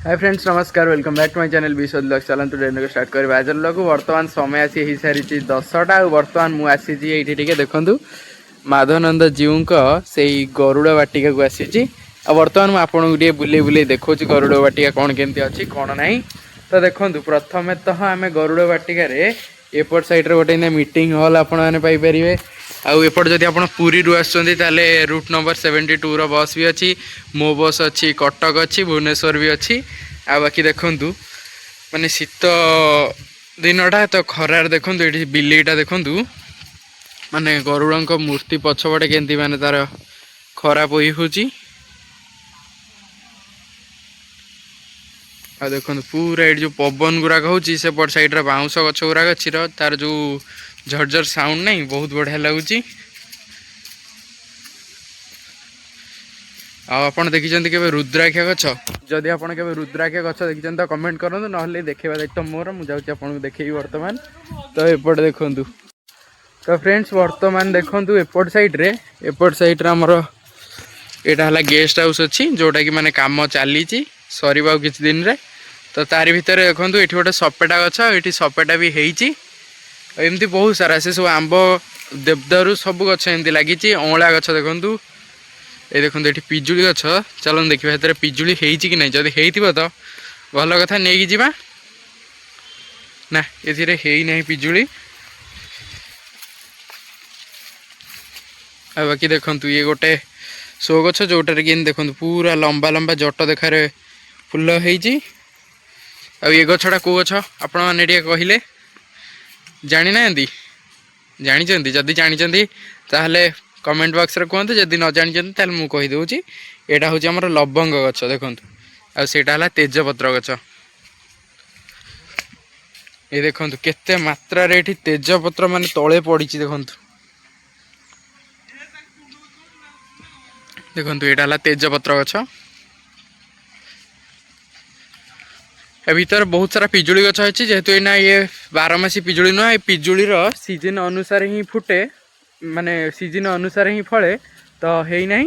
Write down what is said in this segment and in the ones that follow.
हाय friends नमस्कार welcome back to my channel Vishod blog. चलतु then start करवा आज लोक बर्तमान समय आसी हो सारी 10टा बर्तमान मुझे ये देखूँ माधवानंद जीव से गरुड़ वाटिका को आसी बर्तमान मुझे आपको बुले बुले देखा गरुड़ वाटिका कौन केमती अच्छी कौन ना। तो देखो प्रथम तो आम गरुड़ वाटिकार एपट साइड गोटे मीटिंग हॉल आपरे आउ एपट जदि आप पुरी आसुँचे रूट नंबर 72 बस भी अच्छी मो बस अच्छी कटक अच्छी भुवनेश्वर भी अच्छी। आ बाकी देखु माने शीत दिनटा तो खरार देखु ये बिलेईटा देखु माने गरुड़ मूर्ति पछपटे केमती माने तार खराब हो देखो पूरा ये जो पवन गुराक होची से पट साइड बाउंश गछ गुराक अच्छी तार जो झरझर साउंड नहीं बहुत बढ़िया लगुच। आप देखी के रुद्राक्ष गछ जदि आप रुद्राक्ष गछ देखी तो कमेंट करूँ ना देखा दायित्व मोर मुझे आपको देखेबी वर्तमान। तो एपट देखु तो फ्रेंड्स वर्तमान देखु एपट साइड आमर यहाँ है गेस्ट हाउस अच्छी जोटा कि माने काम चली सर किसी दिन रे। तो तारी भितर देखो ये गोटे सपेटा गछ ये सपेटा भी होती एमती बहुत सारा से सब आंब देवदारू सब गछ एमती लगी अँला गछ देखु ये देखो ये पिजुली गछ चलो देखा भर पिजुली होती कि नहीं जदि हो तो भल कथा नहीं कि ना ये ना पिजुली। बाकी देखु ये गोटे शो गछ जोटार कि देखो पूरा लंबा लंबा जट देखार फुल होती ये गछटा कौ गछ आपण मैंने कहले जानी ना जानी जदि जानी ताहले कमेंट बॉक्स रे कहते जदि न जानी मुझे कहीदे यहाँ हूँ आम लवंग गछ देखु आटा तेजपत्र गछ ये देखु केते मात्रा तेजपत्र मान तले पड़ी देखु देखु यहाँ तेजपत्र गछ भीतर बहुत सारा पिजुली गछ अच्छी जेहेतु ये ना ये 12 पिजुली नुह ये पिजुलीर सीजन अनुसार ही फुटे माने सीजन अनुसार ही फले तो है ना।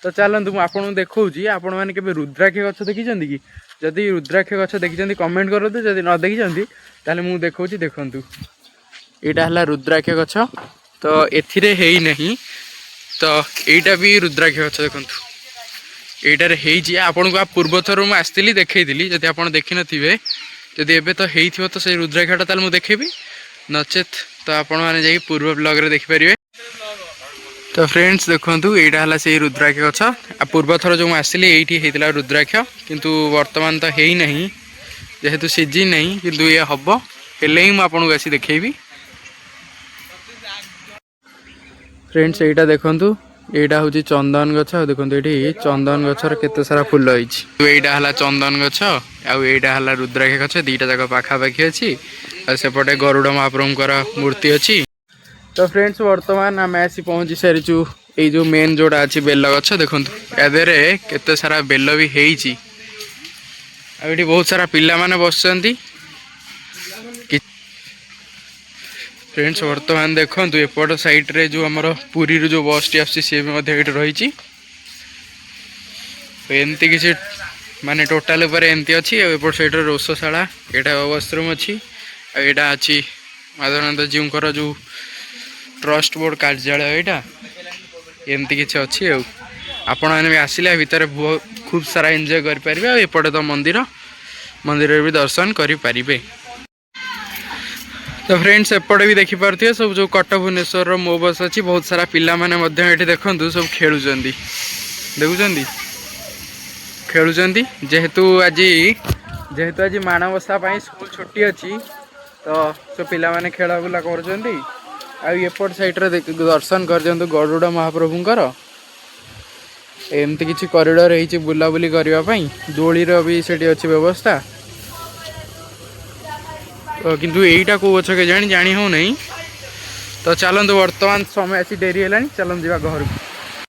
तो चलतु मुझे आपको देखा आपण मैंने रुद्राक्ष गछ देखी कि जदि रुद्राक्ष गछ देखी कमेंट करूँ जदि न देखी ताले मुझे देखा देखु यहाँ है रुद्राक्ष गछ तो एथिरे है नहीं तो यहीटा भी रुद्राक्ष गछ देखु यहीटार आपन को पूर्व थर मुझे आसती देखी जदि आप देखी नथिबे जदि एबे तो हेइथिबो तो से रुद्राक्षटा ताल मु देखेबी नचेत तो आपण माने जाई पूर्व ब्लॉग रे देखि परिबे। तो फ्रेंड्स देखंतु एटा हला से रुद्राक्ष गछ आ पूर्व थर जो आसली एठी हेतिला रुद्राक्ष किंतु वर्तमान तो हेई नहीं जेहेतु सीजन नहीं किंतु ये हबो हेले ही मु आपन को आसी देखेबी। फ्रेंड्स एटा देखंतु एटा हूँ चंदन गछ देखो ये चंदन गछर केते सारा फुल होईटा हला चंदन गछ आईटा हला रुद्राक्ष गछ दीटा जाक पाखापाखि अच्छी सेपटे गरुड़ महाप्रभुंकर मूर्ति अच्छी। तो फ्रेंड्स वर्तमान आम आसी पहुँची सारीचु ये जो मेन जोड़ा अच्छी बेल गछ देखो यादे केते सारा बेल भी होईची आठी बहुत सारा पिला माने बसचंती। फ्रेंड्स वर्तमान देखो एपट साइड रे जो आमर पुरी जो बस टी आसी सी रही एमती किसी माने टोटाल एमती अच्छी एपट साइड रोषशाला यहाँ वस्त्ररूम अच्छी यहाँ अच्छी माधवानंद जीवर जो ट्रस्ट बोर्ड कार्यालय यहाँ एमती किसी अच्छी आपण मैंने आसिले भितर खूब सारा एंजॉय करें एपटे तो मंदिर मंदिर भी दर्शन करें। तो फ्रेंड्स एपटे भी देखिपे सब जो कटक भुवनेश्वर मो बस अच्छी बहुत सारा पिला माने ये देखु सब खेलुं देखुं खेलुं जेहेतु आज माणवसा स्कूल छुट्टी अच्छी तो सब पिला माने खेला बुला करपट साइड रे दर्शन कर गरुड़ महाप्रभुंकर एमती किसी कॉरिडोर है बुलाबुली करने दोलीर भी से अच्छी व्यवस्था तो किंतु यहीटा कौ गछ के जानी हो नहीं। तो चलते वर्तमान समय आसी डेरी है चलते जावा घर को।